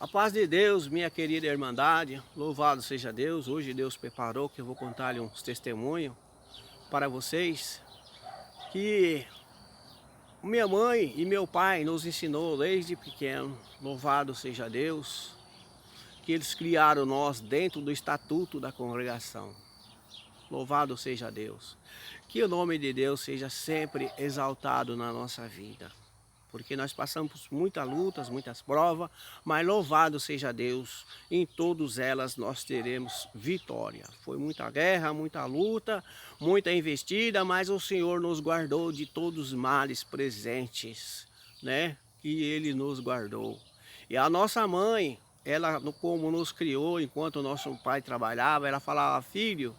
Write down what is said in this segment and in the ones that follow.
A paz de Deus, minha querida irmandade, louvado seja Deus. Hoje Deus preparou que eu vou contar-lhe uns testemunhos para vocês que minha mãe e meu pai nos ensinou desde pequeno, louvado seja Deus, que eles criaram nós dentro do estatuto da congregação. Louvado seja Deus. Que o nome de Deus seja sempre exaltado na nossa vida. Porque nós passamos muitas lutas, muitas provas, mas louvado seja Deus, em todas elas nós teremos vitória. Foi muita guerra, muita luta, muita investida, mas o Senhor nos guardou de todos os males presentes, né? E Ele nos guardou. E a nossa mãe, ela como nos criou, enquanto o nosso pai trabalhava, ela falava: filho,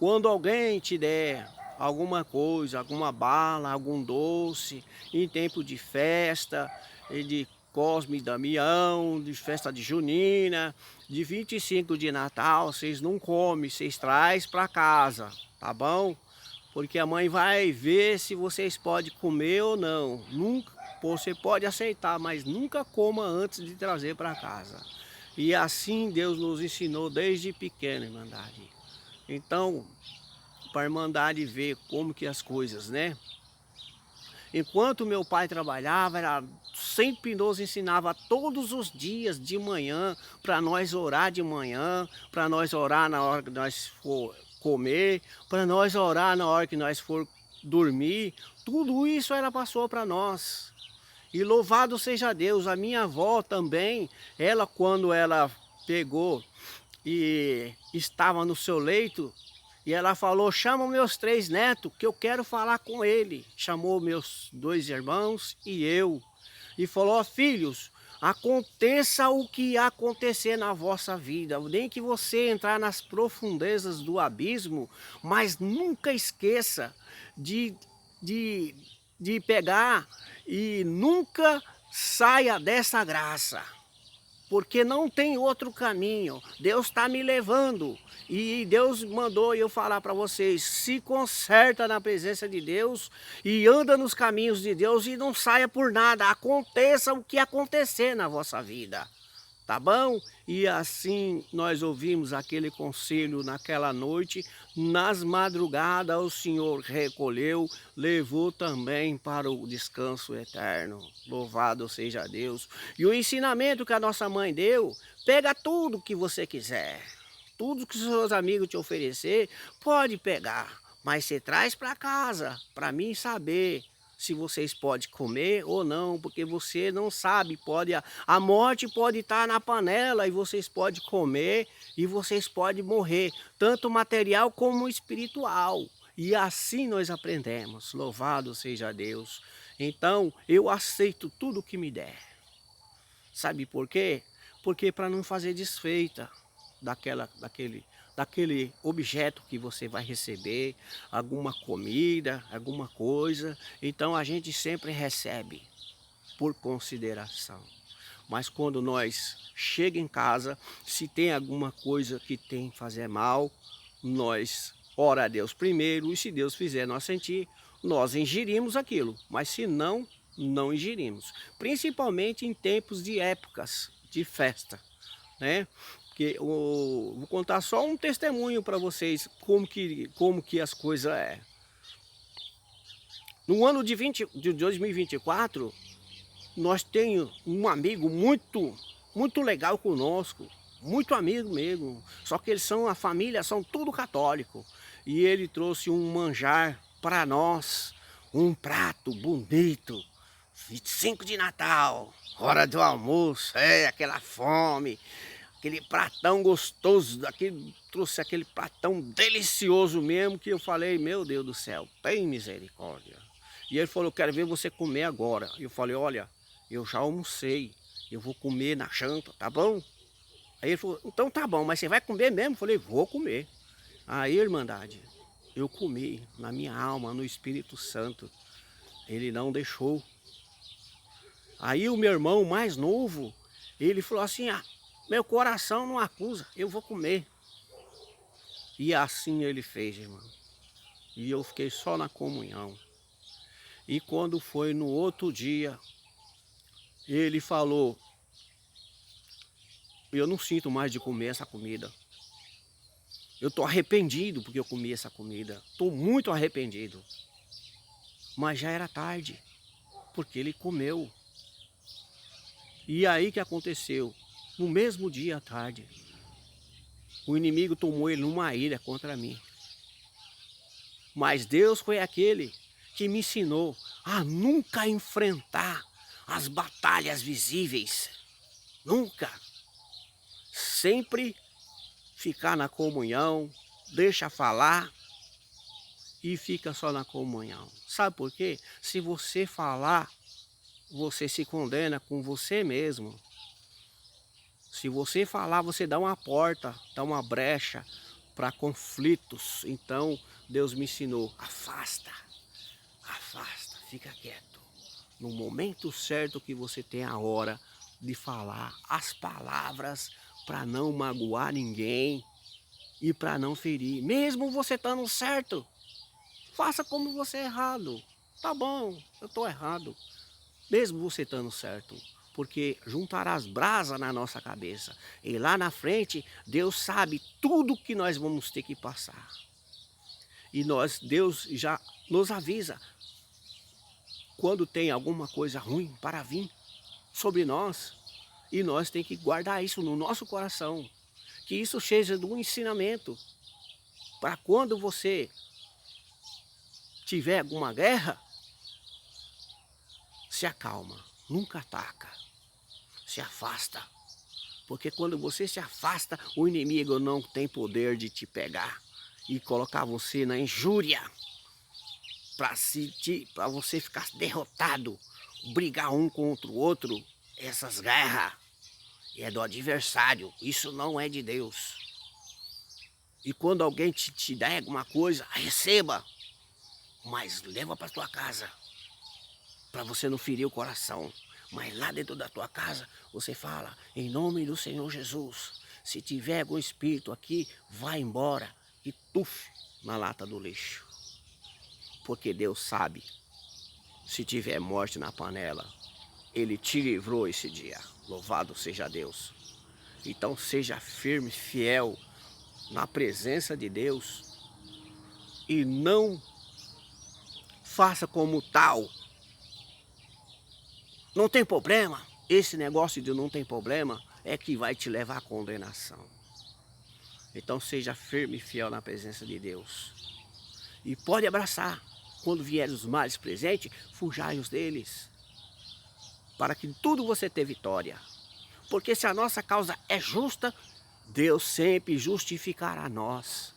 quando alguém te der alguma coisa, alguma bala, algum doce, em tempo de festa, e de Cosme e Damião, de festa de Junina, de 25 de Natal, vocês não comem, vocês trazem para casa, tá bom? Porque a mãe vai ver se vocês podem comer ou não. Nunca, você pode aceitar, mas nunca coma antes de trazer para casa. E assim Deus nos ensinou desde pequeno, irmandade. Então, para a irmandade ver como que as coisas, né? Enquanto meu pai trabalhava, era, sempre nos ensinava todos os dias de manhã, para nós orar de manhã, para nós orar na hora que nós for comer, para nós orar na hora que nós for dormir. Tudo isso ela passou para nós. E louvado seja Deus, a minha avó também, ela quando ela pegou e estava no seu leito, e ela falou: chama meus 3 netos que eu quero falar com ele. Chamou meus 2 irmãos e eu. E falou: ó, filhos, aconteça o que acontecer na vossa vida. Nem que você entrar nas profundezas do abismo, mas nunca esqueça de, de, de pegar e nunca saia dessa graça. Porque não tem outro caminho. Deus está me levando. E Deus mandou eu falar para vocês: se conserta na presença de Deus e anda nos caminhos de Deus e não saia por nada. Aconteça o que acontecer na vossa vida. Tá bom? E assim nós ouvimos aquele conselho naquela noite. Nas madrugadas o Senhor recolheu, levou também para o descanso eterno. Louvado seja Deus. E o ensinamento que a nossa mãe deu: pega tudo que você quiser. Tudo que os seus amigos te oferecer, pode pegar. Mas você traz para casa, para mim saber se vocês podem comer ou não, porque você não sabe, a morte pode estar na panela e vocês podem comer e vocês podem morrer, tanto material como espiritual. E assim nós aprendemos, louvado seja Deus. Então eu aceito tudo que me der. Sabe por quê? Porque para não fazer desfeita daquele objeto que você vai receber, alguma comida, alguma coisa. Então a gente sempre recebe por consideração. Mas quando nós chega em casa, se tem alguma coisa que tem que fazer mal, nós ora a Deus primeiro, e se Deus fizer nós sentir, nós ingerimos aquilo. Mas se não, não ingerimos. Principalmente em tempos de épocas de festa, né? Porque vou contar só um testemunho para vocês como que as coisas é. No ano de 2024, nós temos um amigo muito legal conosco, muito amigo mesmo. Só que eles são a família, são tudo católico. E ele trouxe um manjar para nós, um prato bonito, 25 de Natal, hora do almoço, aquela fome. Aquele pratão gostoso, trouxe aquele pratão delicioso mesmo, que eu falei: meu Deus do céu, tem misericórdia. E ele falou: quero ver você comer agora. E eu falei: olha, eu já almocei, eu vou comer na janta, tá bom? Aí ele falou: então tá bom, mas você vai comer mesmo? Eu falei: vou comer. Aí, irmandade, eu comi na minha alma, no Espírito Santo. Ele não deixou. Aí o meu irmão mais novo, ele falou assim: ah, meu coração não acusa, eu vou comer. E assim ele fez, irmão. E eu fiquei só na comunhão. E quando foi no outro dia, ele falou: eu não sinto mais de comer essa comida. Eu estou arrependido porque eu comi essa comida. Estou muito arrependido. Mas já era tarde, porque ele comeu. E aí que aconteceu? No mesmo dia à tarde, o inimigo tomou ele numa ilha contra mim. Mas Deus foi aquele que me ensinou a nunca enfrentar as batalhas visíveis. Nunca. Sempre ficar na comunhão, deixa falar e fica só na comunhão. Sabe por quê? Se você falar, você se condena com você mesmo. Se você falar, você dá uma porta, dá uma brecha para conflitos. Então, Deus me ensinou, afasta, afasta, fica quieto. No momento certo que você tem a hora de falar as palavras para não magoar ninguém e para não ferir. Mesmo você estando certo, faça como você é errado. Tá bom, eu estou errado. Mesmo você estando certo. Porque juntará as brasas na nossa cabeça. E lá na frente, Deus sabe tudo que nós vamos ter que passar. E Deus já nos avisa quando tem alguma coisa ruim para vir sobre nós. E nós temos que guardar isso no nosso coração. Que isso seja de um ensinamento. Para quando você tiver alguma guerra, se acalma, nunca ataca, se afasta. Porque quando você se afasta, o inimigo não tem poder de te pegar e colocar você na injúria para você ficar derrotado, brigar um contra o outro. Essas guerras é do adversário, isso não é de Deus. E quando alguém te der alguma coisa, receba, mas leva para tua casa, para você não ferir o coração. Mas lá dentro da tua casa, você fala, em nome do Senhor Jesus, se tiver algum espírito aqui, vai embora e tufe na lata do lixo. Porque Deus sabe, se tiver morte na panela, Ele te livrou esse dia. Louvado seja Deus. Então seja firme, fiel na presença de Deus e não faça como tal. Não tem problema. Esse negócio de não tem problema é que vai te levar à condenação. Então seja firme e fiel na presença de Deus. E pode abraçar. Quando vierem os males presentes, fujai-os deles. Para que tudo você tenha vitória. Porque se a nossa causa é justa, Deus sempre justificará nós.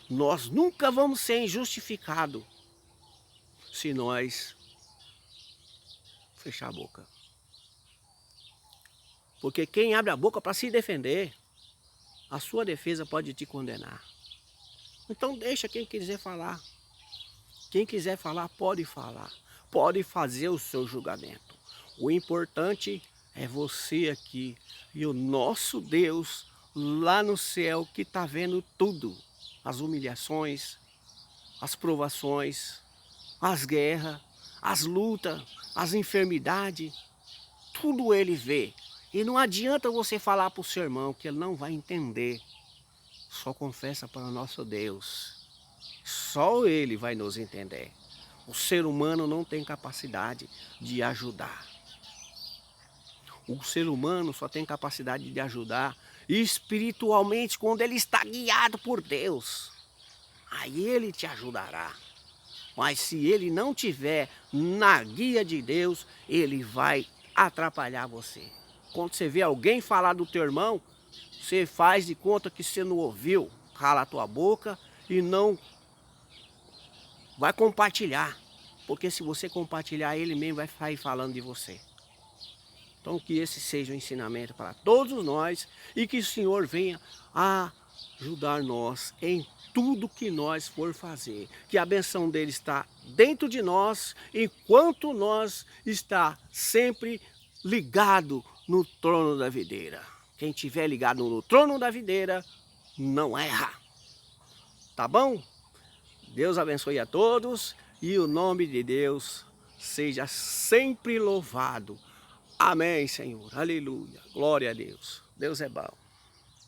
Nós nunca vamos ser injustificados se nós fechar a boca. Porque quem abre a boca para se defender, a sua defesa pode te condenar. Então deixa quem quiser falar. Quem quiser falar, pode falar. Pode fazer o seu julgamento. O importante é você aqui e o nosso Deus lá no céu que está vendo tudo. As humilhações, as provações, as guerras, as lutas, as enfermidades. Tudo Ele vê. E não adianta você falar para o seu irmão que ele não vai entender. Só confessa para o nosso Deus. Só Ele vai nos entender. O ser humano não tem capacidade de ajudar. O ser humano só tem capacidade de ajudar espiritualmente quando ele está guiado por Deus. Aí Ele te ajudará. Mas se ele não tiver na guia de Deus, ele vai atrapalhar você. Quando você vê alguém falar do teu irmão, você faz de conta que você não ouviu, cala a tua boca e não vai compartilhar. Porque se você compartilhar, ele mesmo vai sair falando de você. Então que esse seja um ensinamento para todos nós e que o Senhor venha a ajudar nós em tudo que nós for fazer. Que a benção dele está dentro de nós, enquanto nós está sempre ligado no trono da videira. Quem estiver ligado no trono da videira, não erra. Tá bom? Deus abençoe a todos e o nome de Deus seja sempre louvado. Amém, Senhor. Aleluia. Glória a Deus. Deus é bom.